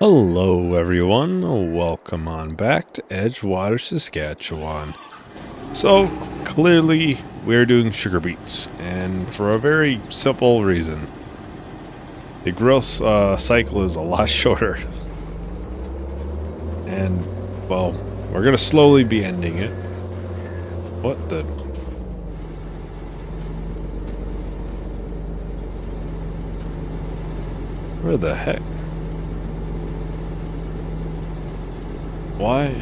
Hello everyone, welcome on back to Edgewater, Saskatchewan. So, clearly we're doing sugar beets, and for a very simple reason. The growth cycle is a lot shorter. And, well, we're gonna slowly be ending it. What the... Where the heck? Why?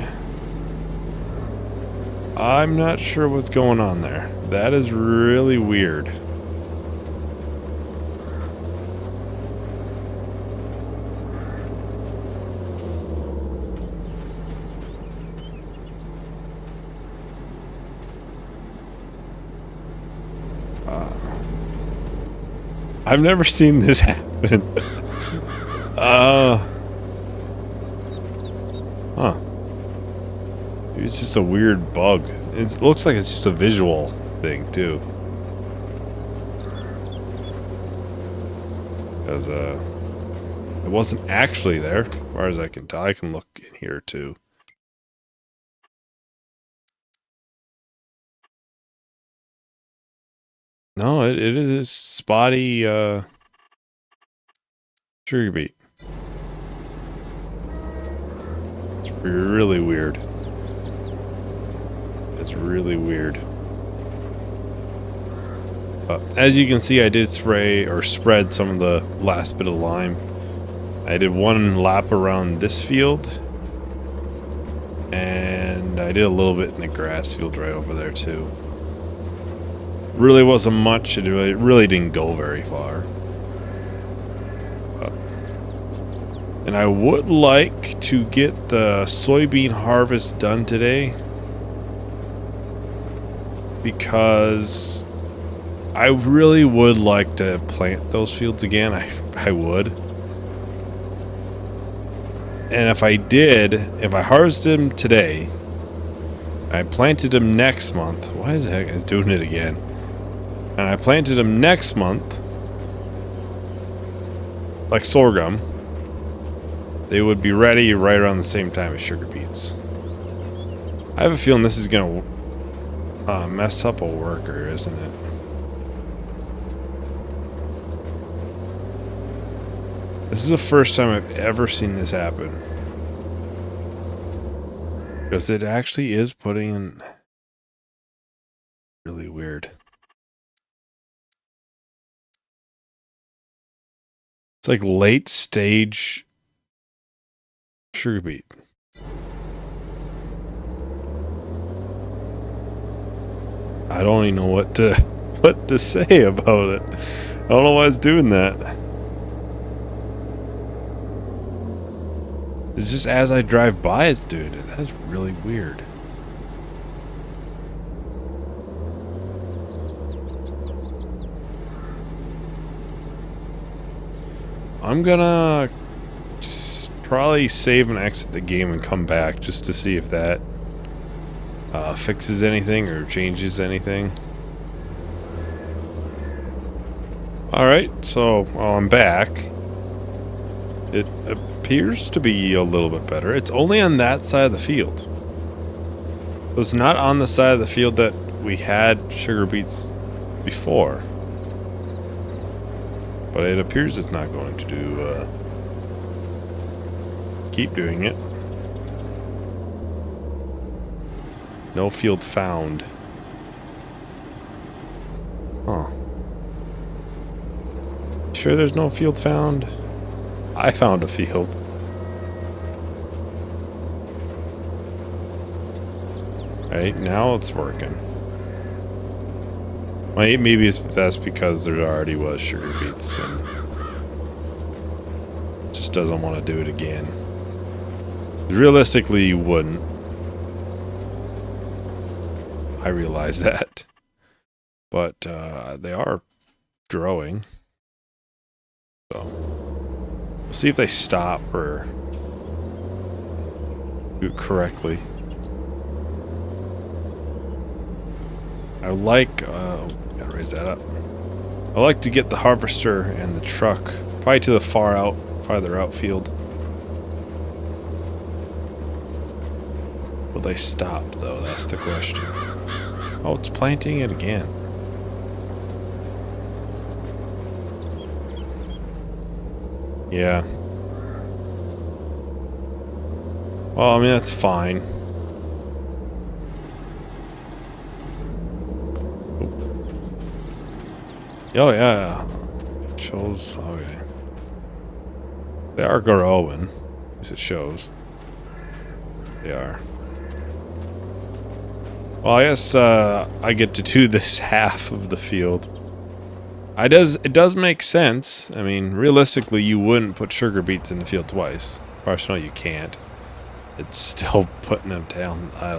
I'm not sure what's going on there. That is really weird. I've never seen this happen. Huh. It's just a weird bug. It looks like it's just a visual thing, too. Because, it wasn't actually there, as far as I can tell. I can look in here, too. No, it is a spotty, sugar beet. It's really weird. It's really weird. As you can see, I did spray or spread some of the last bit of lime. I did one lap around this field, and I did a little bit in the grass field right over there too. Really wasn't much. It really didn't go very far. And I would like to get the soybean harvest done today, because I really would like to plant those fields again. I would. And if I harvested them today, I planted them next month. Why is the heck is doing it again? And I planted them next month, like sorghum, they would be ready right around the same time as sugar beets. I have a feeling this is gonna mess up a worker, isn't it? This is the first time I've ever seen this happen. Because it actually is putting in... Really weird. It's like late stage sugar beet. I don't even know what to say about it. I don't know why it's doing that. It's just as I drive by, it's doing it. That's really weird. I'm gonna probably save and exit the game and come back just to see if that fixes anything or changes anything. Alright, so while I'm back, it appears to be a little bit better. It's only on that side of the field. It was not on the side of the field that we had sugar beets before. But it appears it's not going to do, keep doing it. No field found. Huh. Sure there's no field found? I found a field. Right, now it's working. Maybe that's because there already was sugar beets and just doesn't want to do it again. Realistically, you wouldn't. I realize that. But they are growing. So we'll see if they stop or do it correctly. I like, gotta raise that up. I like to get the harvester and the truck probably to the farther outfield. Will they stop, though? That's the question. Oh, it's planting it again. Yeah. Well, I mean, that's fine. Oh, yeah. It shows. Okay. They are growing. At least it shows. They are. Well, I guess I get to do this half of the field. It does make sense. I mean, realistically, you wouldn't put sugar beets in the field twice. Of course, no, you can't. It's still putting them down. I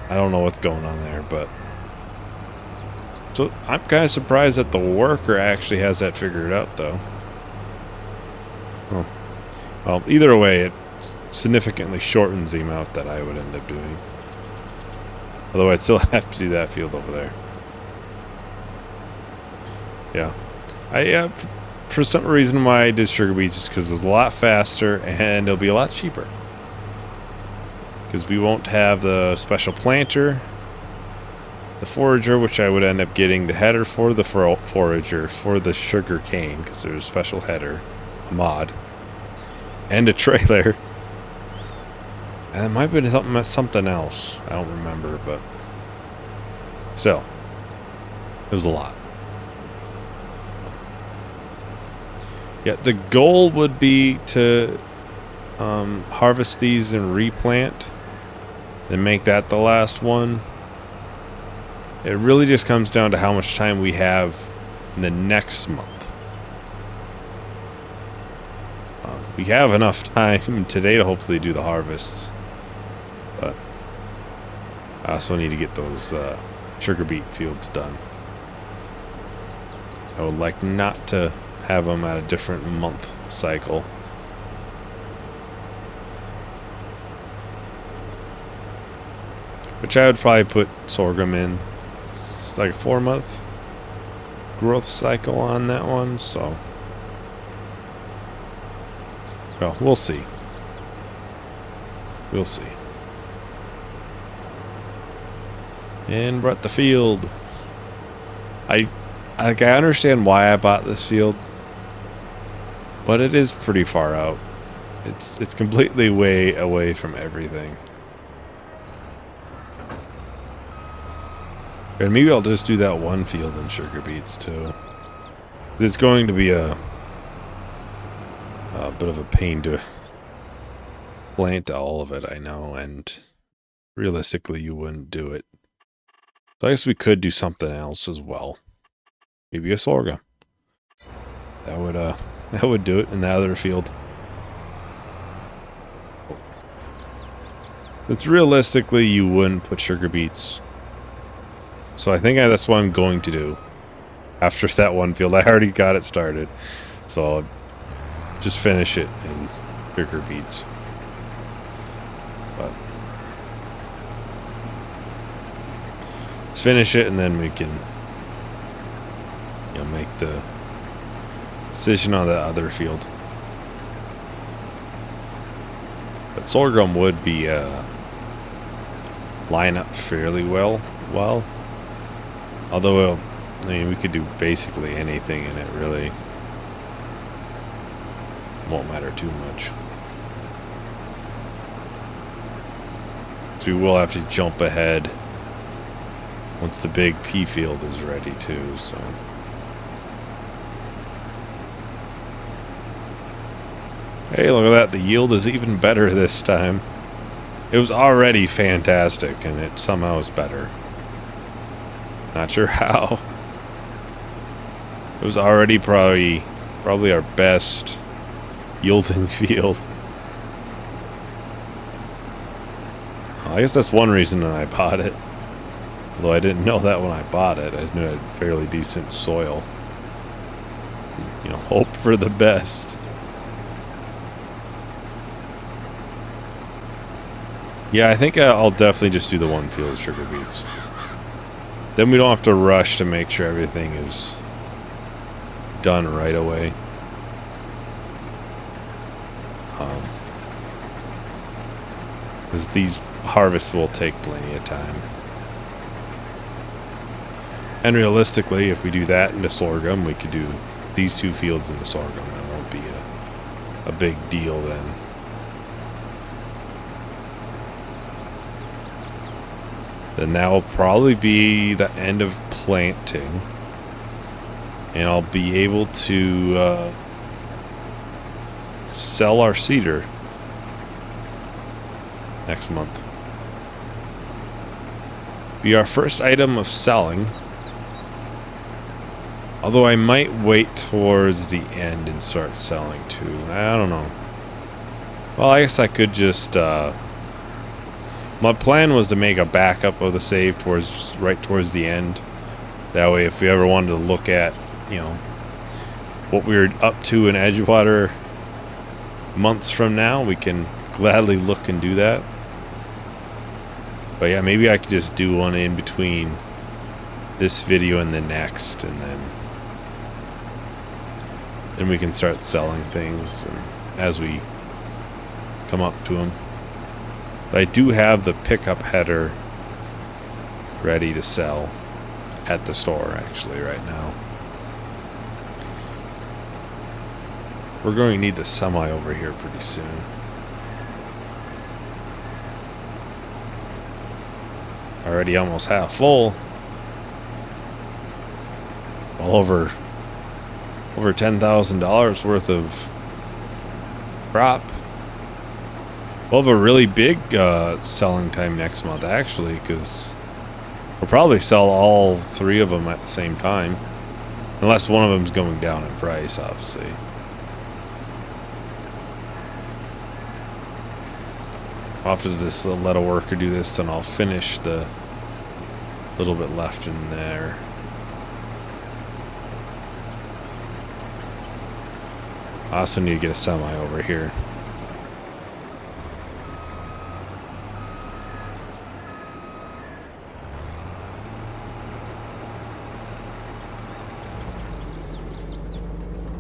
don't know what's going on there, but so I'm kind of surprised that the worker actually has that figured out, though. Oh. Well, either way, it significantly shortens the amount that I would end up doing. Although I'd still have to do that field over there. Yeah. For some reason why I did sugar beets is because it was a lot faster and it'll be a lot cheaper. Because we won't have the special planter, the forager, which I would end up getting the header for the forager for the sugar cane, because there's a special header, a mod, and a trailer. And it might have been something else. I don't remember, but still, it was a lot. Yeah, the goal would be to harvest these and replant, and make that the last one. It really just comes down to how much time we have in the next month. We have enough time today to hopefully do the harvests, but I also need to get those sugar beet fields done. I would like not to have them at a different month cycle. Which I would probably put sorghum in. It's like a 4-month growth cycle on that one, so well, we'll see. We'll see. And we're at the field. I understand why I bought this field, but it is pretty far out. It's completely way away from everything. And maybe I'll just do that one field in sugar beets too. It's going to be a bit of a pain to plant all of it, I know, and realistically you wouldn't do it. So I guess we could do something else as well. Maybe a sorghum. That would do it in the other field. It's realistically you wouldn't put sugar beets. So I think that's what I'm going to do. After that one field, I already got it started. So I'll just finish it in sugar beets. But let's finish it and then we can make the decision on the other field. But sorghum would be line up fairly well. Although, I mean, we could do basically anything and it really won't matter too much. So we will have to jump ahead once the big pea field is ready too, so. Hey, look at that. The yield is even better this time. It was already fantastic and it somehow is better. Not sure how. It was already probably our best yielding field. I guess that's one reason that I bought it. Although I didn't know that when I bought it. I just knew it had fairly decent soil. Hope for the best. Yeah, I think I'll definitely just do the one field of sugar beets. Then we don't have to rush to make sure everything is done right away. Because these harvests will take plenty of time. And realistically, if we do that into sorghum, we could do these 2 fields into sorghum. It won't be a big deal then. Then that will probably be the end of planting. And I'll be able to sell our cedar next month. Be our first item of selling. Although I might wait towards the end and start selling too. I don't know. Well, I guess I could just... my plan was to make a backup of the save right towards the end. That way, if we ever wanted to look at, you know, what we were up to in Edgewater months from now, we can gladly look and do that. But yeah, maybe I could just do one in between this video and the next, and then we can start selling things and as we come up to them. But I do have the pickup header ready to sell at the store actually right now. We're going to need the semi over here pretty soon. Already almost half full. Well, over $10,000 worth of crop. We'll have a really big selling time next month, actually, because we'll probably sell all 3 of them at the same time. Unless one of them's going down in price, obviously. I'll have to just let a worker do this, and I'll finish the little bit left in there. I also need to get a semi over here.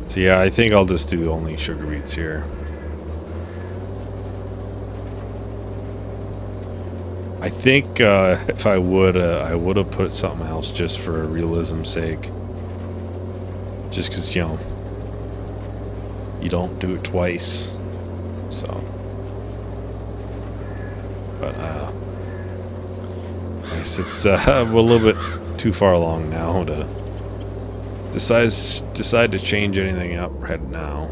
So yeah, I think I'll just do only sugar beets here. I think if I would have put something else just for realism's sake. Just because, you know, you don't do it twice. So, but I guess it's we're a little bit too far along now to decide to change anything up right now.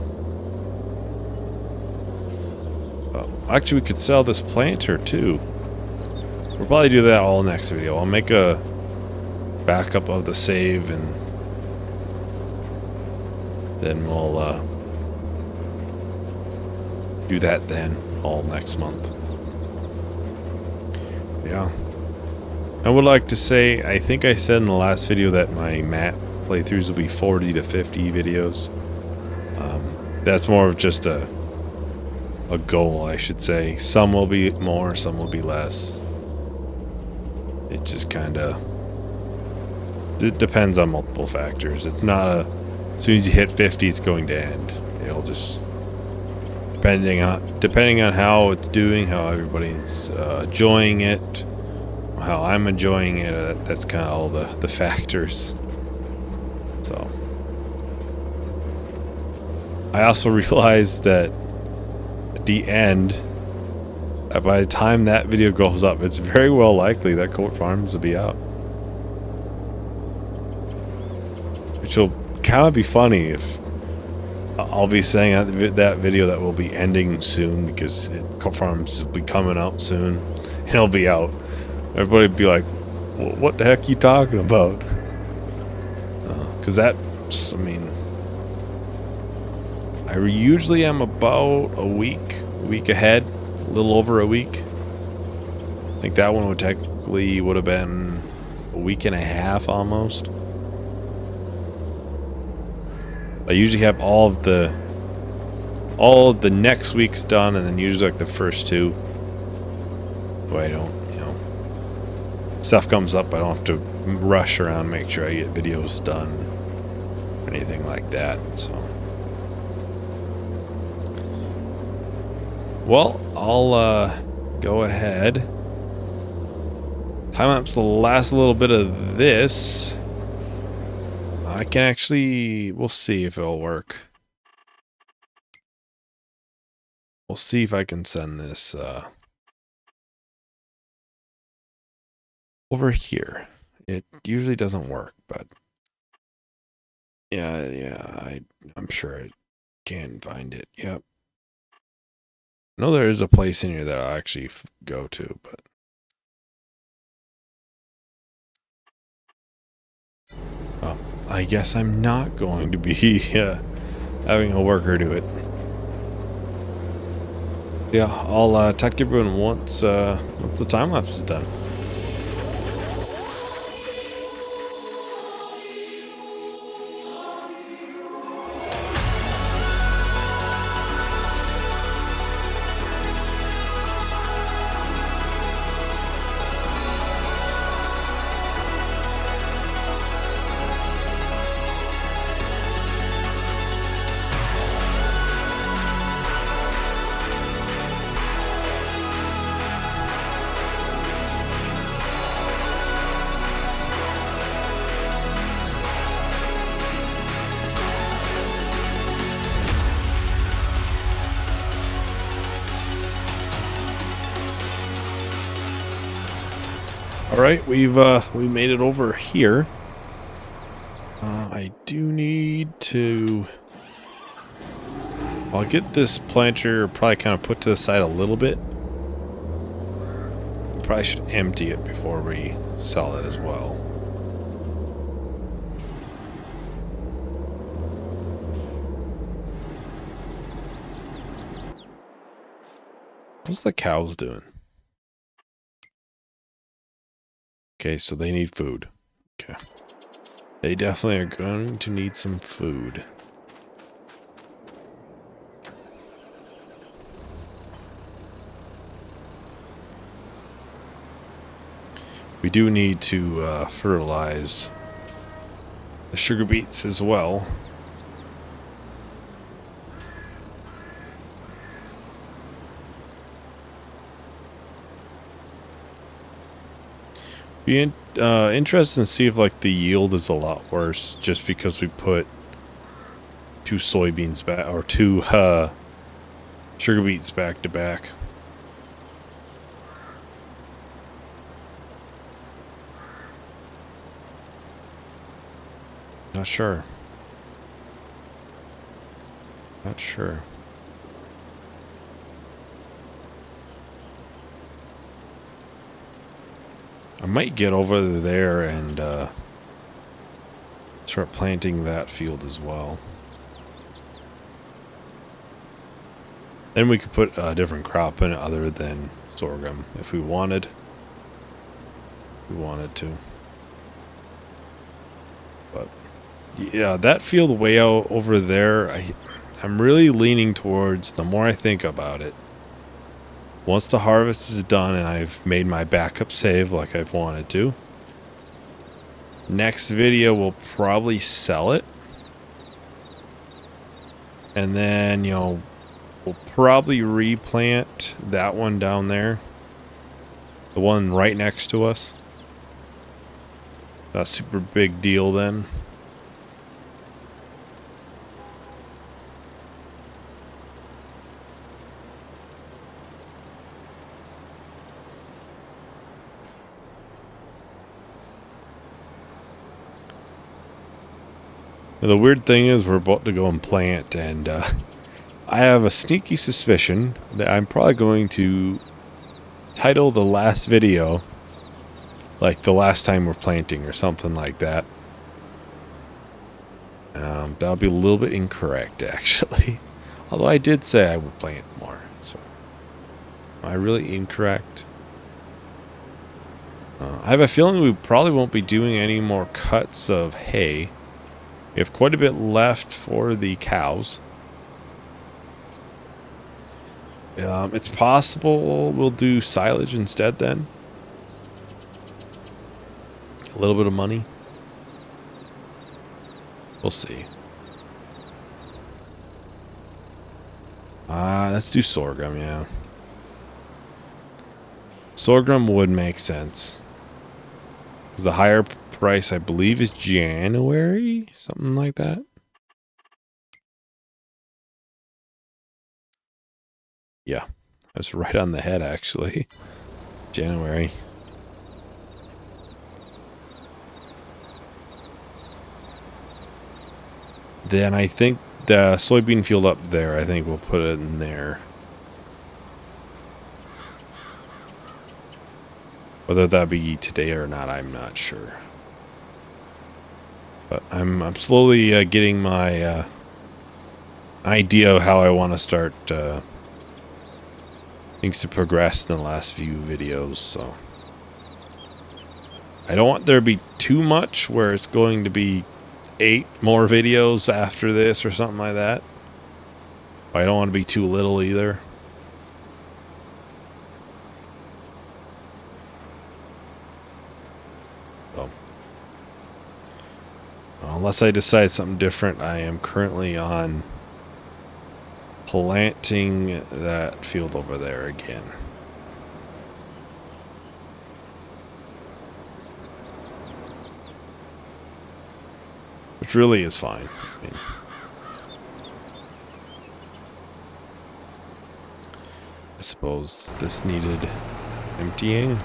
Actually, we could sell this planter too. We'll probably do that all next video. I'll make a backup of the save, and then we'll do that then all next month. Yeah. I would like to say, I think I said in the last video that my map playthroughs will be 40 to 50 videos. That's more of just a goal, I should say. Some will be more, some will be less. It just kind of depends on multiple factors. It's not as soon as you hit 50 it's going to end. It'll just depending on how it's doing, how everybody's enjoying it, how I'm enjoying it. That's kind of all the factors. So I also realized that at the end, by the time that video goes up, it's very well likely that Coat Farms will be out. Which will kind of be funny if I'll be saying that video that will be ending soon, because Coat Farms will be coming out soon and it'll be out. Everybody will be like, well, what the heck are you talking about? Because that's, I mean, I usually am about a week ahead. A little over a week. I think that one would have been a week and a half almost. I usually have all of the next week's done, and then usually like the first 2. So I don't, you know, stuff comes up, I don't have to rush around, make sure I get videos done or anything like that. So, well, go ahead. Time-lapse the last little bit of this. I can actually... We'll see if it'll work. We'll see if I can send this over here. It usually doesn't work, but... Yeah, I'm sure I can find it. Yep. I know there is a place in here that I'll actually go to, but... Oh, I guess I'm not going to be having a worker do it. Yeah, I'll talk to everyone once the time-lapse is done. All right, we made it over here. I do need to... I'll get this planter probably kind of put to the side a little bit. Probably should empty it before we sell it as well. What's the cows doing? Okay, so they need food. Okay. They definitely are going to need some food. We do need to fertilize the sugar beets as well. Be interesting to see if like the yield is a lot worse just because we put two soybeans back or two sugar beets back to back. Not sure. Not sure. I might get over there and start planting that field as well. Then we could put a different crop in it other than sorghum if we wanted. If we wanted to. But yeah, that field way out over there, I'm really leaning towards, the more I think about it, once the harvest is done and I've made my backup save like I've wanted to, next video we'll probably sell it. And then, you know, we'll probably replant that one down there. The one right next to us. Not super big deal then. The weird thing is we're about to go and plant, and I have a sneaky suspicion that I'm probably going to title the last video like the last time we're planting or something like that. That'll be a little bit incorrect actually. Although I did say I would plant more, so am I really incorrect? I have a feeling we probably won't be doing any more cuts of hay. We have quite a bit left for the cows. It's possible we'll do silage instead then. A little bit of money. We'll see. Let's do sorghum, yeah. Sorghum would make sense. Because the higher price, I believe, is January? Something like that. Yeah, I was right on the head, actually. January. Then I think the soybean field up there, I think we'll put it in there. Whether that be today or not, I'm not sure. But I'm slowly getting my idea of how I want to start things to progress in the last few videos. So I don't want there to be too much where it's going to be 8 more videos after this or something like that. I don't want to be too little either. So, unless I decide something different, I am currently on planting that field over there again. Which really is fine. I mean, I suppose this needed emptying.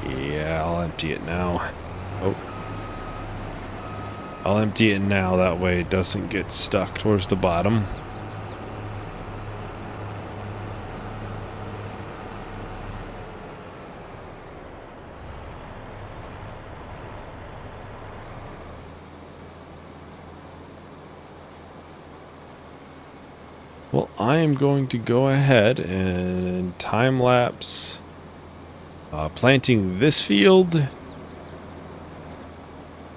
Yeah, I'll empty it now. Oh. I'll empty it now, that way it doesn't get stuck towards the bottom. Well, I am going to go ahead and time-lapse planting this field.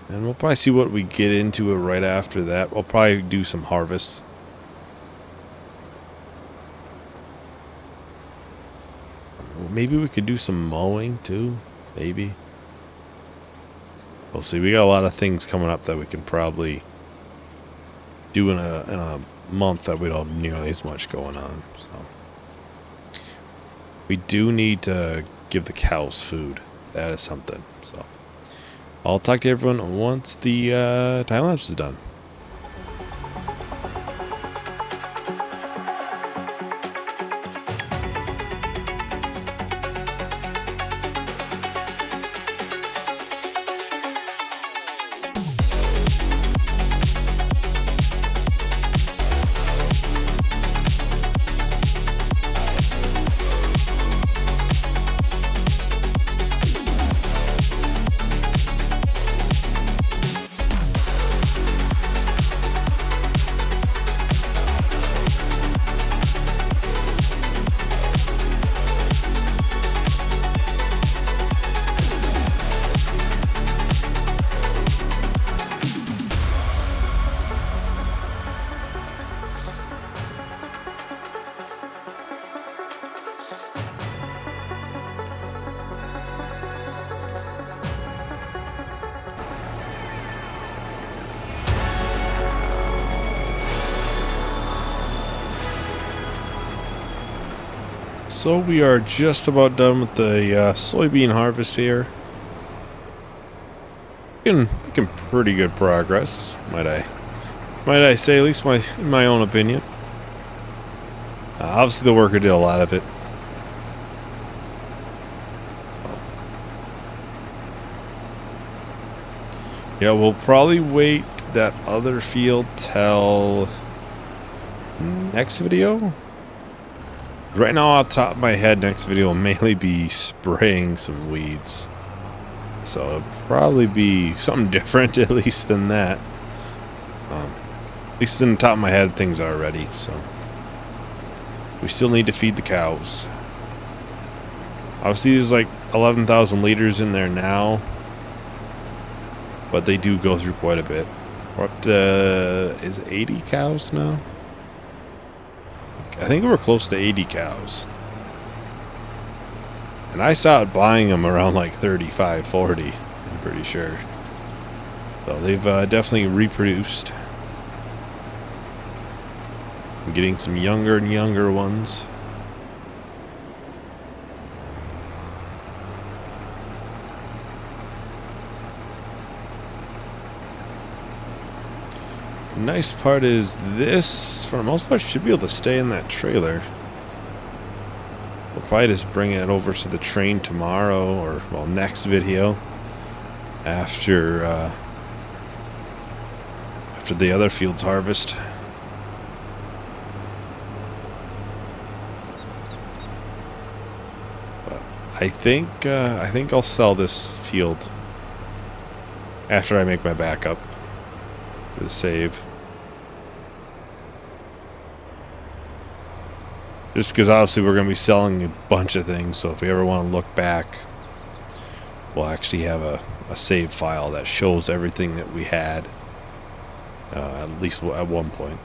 And we'll probably see what we get into it right after that. We'll probably do some harvests. Maybe we could do some mowing too. Maybe. We'll see. We got a lot of things coming up that we can probably do in a month that we don't have nearly as much going on. So we do need to give the cows food. That is something. So I'll talk to everyone once the time lapse is done. So we are just about done with the soybean harvest here. Making pretty good progress, might I say, at least in my own opinion. Obviously the worker did a lot of it. Yeah, we'll probably wait that other field till next video. Right now, off the top of my head, next video will mainly be spraying some weeds. So it'll probably be something different, at least than that. At least in the top of my head, things are ready. So we still need to feed the cows. Obviously, there's like 11,000 liters in there now, but they do go through quite a bit. We're up to, is 80 cows now? I think we're close to 80 cows. And I started buying them around like 35, 40, I'm pretty sure. So they've definitely reproduced. I'm getting some younger and younger ones. Nice part is this, for the most part, should be able to stay in that trailer. We'll probably just bring it over to the train tomorrow, or, well, next video. After the other fields harvest. But I think I'll sell this field after I make my backup with save. Just because obviously we're going to be selling a bunch of things, so if we ever want to look back, we'll actually have a save file that shows everything that we had, at least at one point.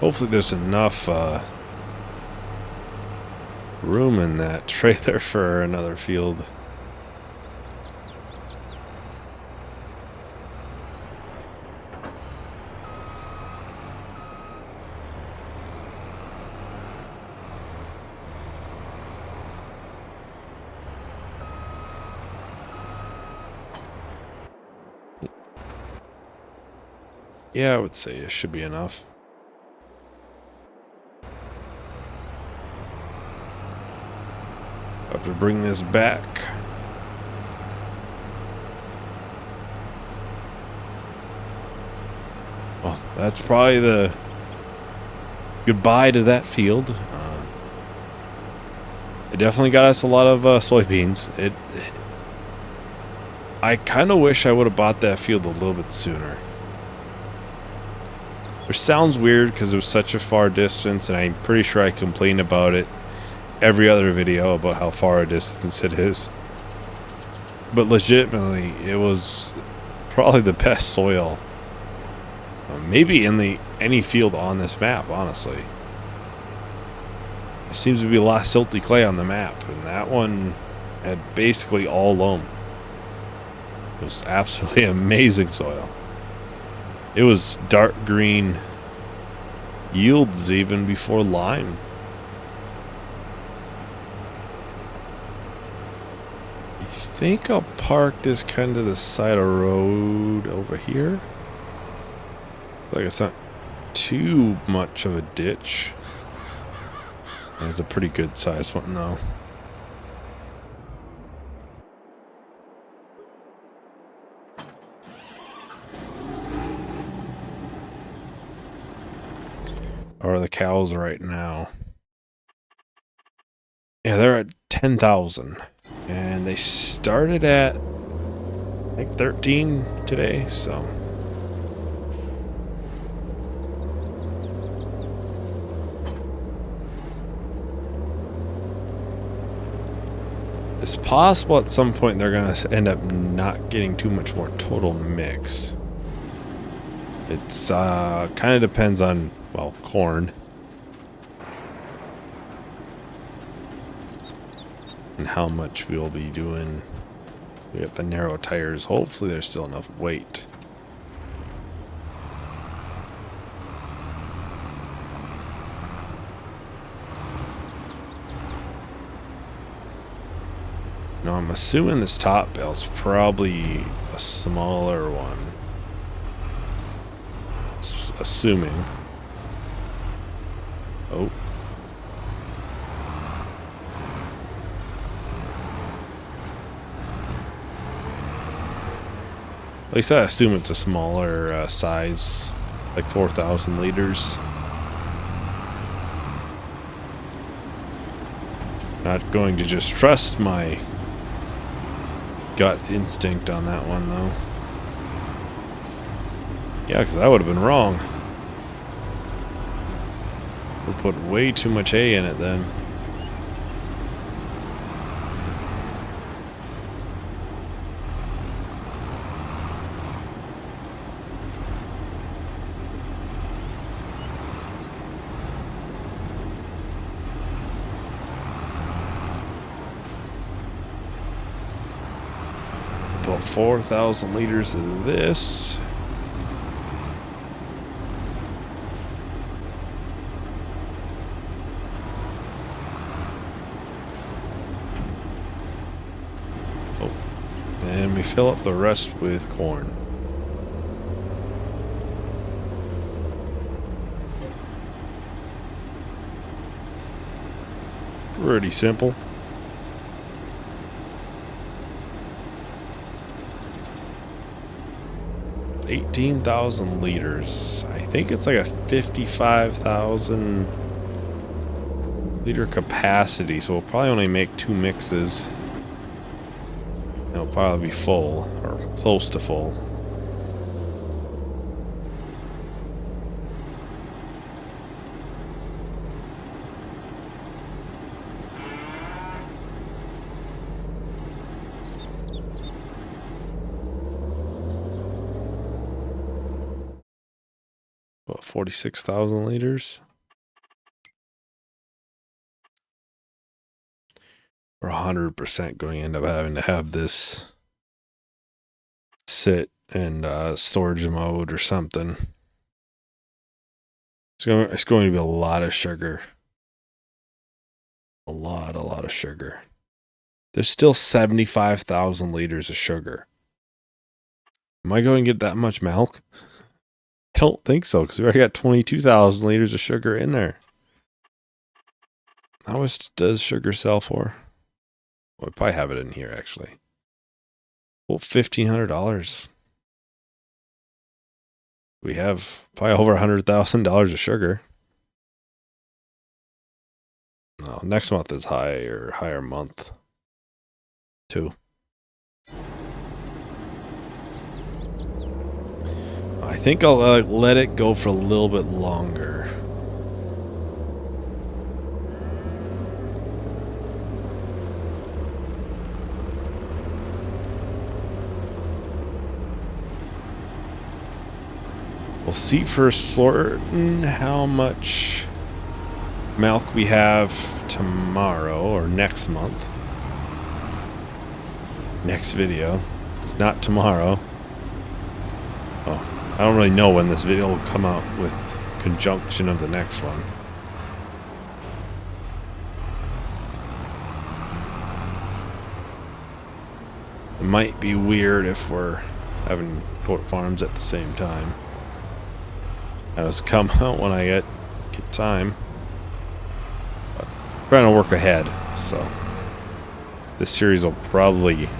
Hopefully there's enough room in that trailer for another field. Yeah, I would say it should be enough. Have to bring this back. Well, that's probably the goodbye to that field. It definitely got us a lot of soybeans. I kind of wish I would have bought that field a little bit sooner. Which sounds weird because it was such a far distance, and I'm pretty sure I complain about it every other video about how far a distance it is. But legitimately, it was probably the best soil. Maybe in any field on this map, honestly. There seems to be a lot of silty clay on the map, and that one had basically all loam. It was absolutely amazing soil. It was dark green yields even before lime. I think I'll park this kind of the side of the road over here. Like it's not too much of a ditch. It's a pretty good sized one though. Or the cows right now. Yeah, they're at 10,000. And they started at, I think, 13 today, so. It's possible at some point they're going to end up not getting too much more total mix. It's kind of depends on, well, corn. And how much we'll be doing. We got the narrow tires. Hopefully there's still enough weight. Now I'm assuming this top bale's probably a smaller one. Assuming. Oh. At least I assume it's a smaller size, like 4,000 liters. Not going to just trust my gut instinct on that one, though. Yeah, because I would have been wrong. We put way too much hay in it then. About 4,000 liters of this. Oh, fill up the rest with corn. Pretty simple. $18,000 liters. I think it's like a 55,000 liter capacity, so we'll probably only make 2 mixes. It'll probably be full, or close to full. What, 46,000 liters? We're 100% going to end up having to have this sit in storage mode or something. It's going to be a lot of sugar. A lot of sugar. There's still 75,000 liters of sugar. Am I going to get that much milk? I don't think so, because we already got 22,000 liters of sugar in there. How much does sugar sell for? Well, we probably have it in here, actually. Well, $1,500. We have probably over $100,000 of sugar. No, next month is higher month. 2. I think I'll let it go for a little bit longer. We'll see for certain how much milk we have tomorrow or next month. Next video. It's not tomorrow. Oh. I don't really know when this video will come out with conjunction of the next one. It might be weird if we're having goat farms at the same time. I'll just come out when I get time. But I'm trying to work ahead, so this series will probably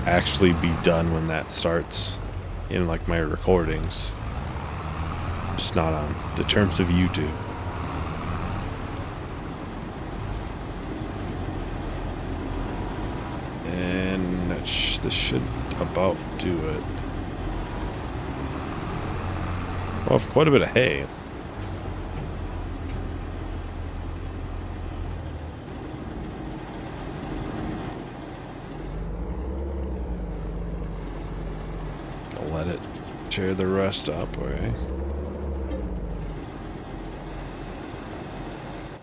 actually be done when that starts. In like my recordings, just not on the terms of YouTube. And this should about do it. Well, quite a bit of hay. Let it tear the rest up, okay?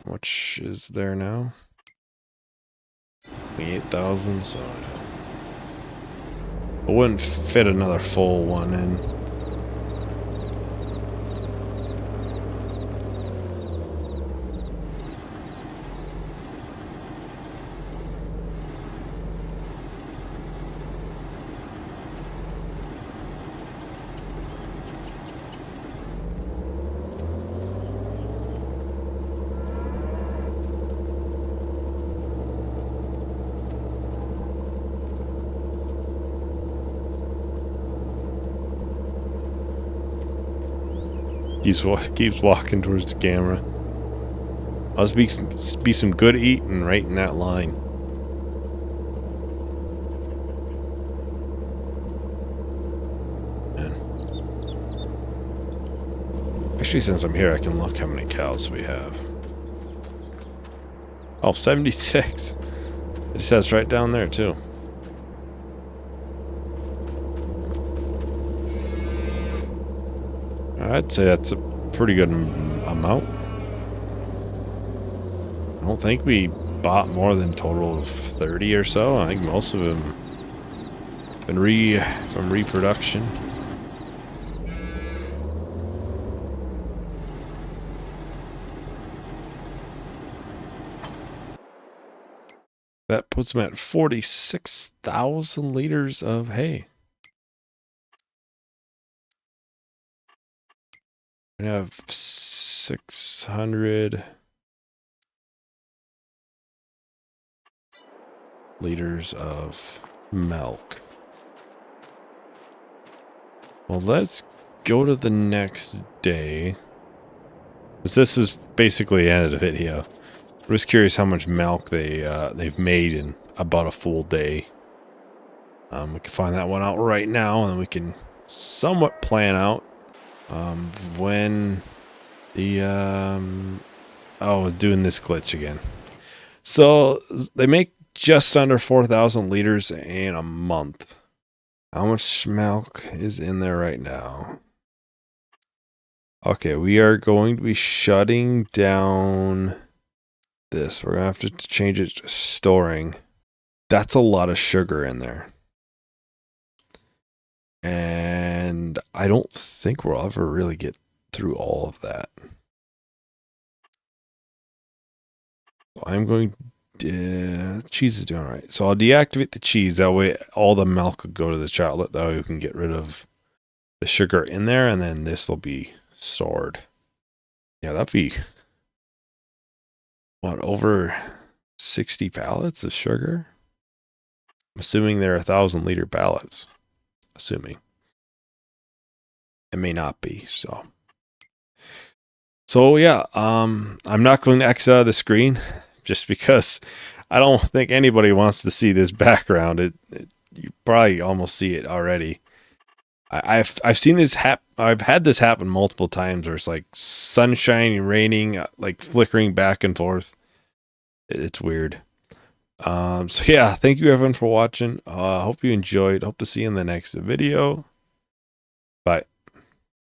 How much is there now? 28,000, so yeah. I wouldn't fit another full one in. Keeps walking towards the camera. Must be some good eating right in that line. Man. Actually, since I'm here, I can look how many cows we have. Oh, 76. It says right down there, too. I'd say that's a pretty good amount. I don't think we bought more than a total of 30 or so. I think most of them been from reproduction. That puts them at 46,000 liters of hay. We have 600 liters of milk. Well, let's go to the next day. This is basically the end of the video. I'm just curious how much milk they've made in about a full day. We can find that one out right now, and then we can somewhat plan out when the oh, it's doing this glitch again. So they make just under 4,000 liters in a month. How much milk is in there right now? Okay, we are going to be shutting down this. We're going to have to change it to storing. That's a lot of sugar in there. And I don't think we'll ever really get through all of that. I'm going to... cheese is doing all right. So I'll deactivate the cheese. That way all the milk will go to the chocolate. That way we can get rid of the sugar in there. And then this will be stored. Yeah, that'd be... what, over 60 pallets of sugar? I'm assuming they're 1,000-liter pallets. Assuming. It may not be, so. So yeah, I'm not going to exit out of the screen just because I don't think anybody wants to see this background. You probably almost see it already. I've seen this I've had this happen multiple times where it's like sunshine, raining, like flickering back and forth. It's weird. So yeah, thank you everyone for watching. Hope you enjoyed. Hope to see you in the next video. Bye.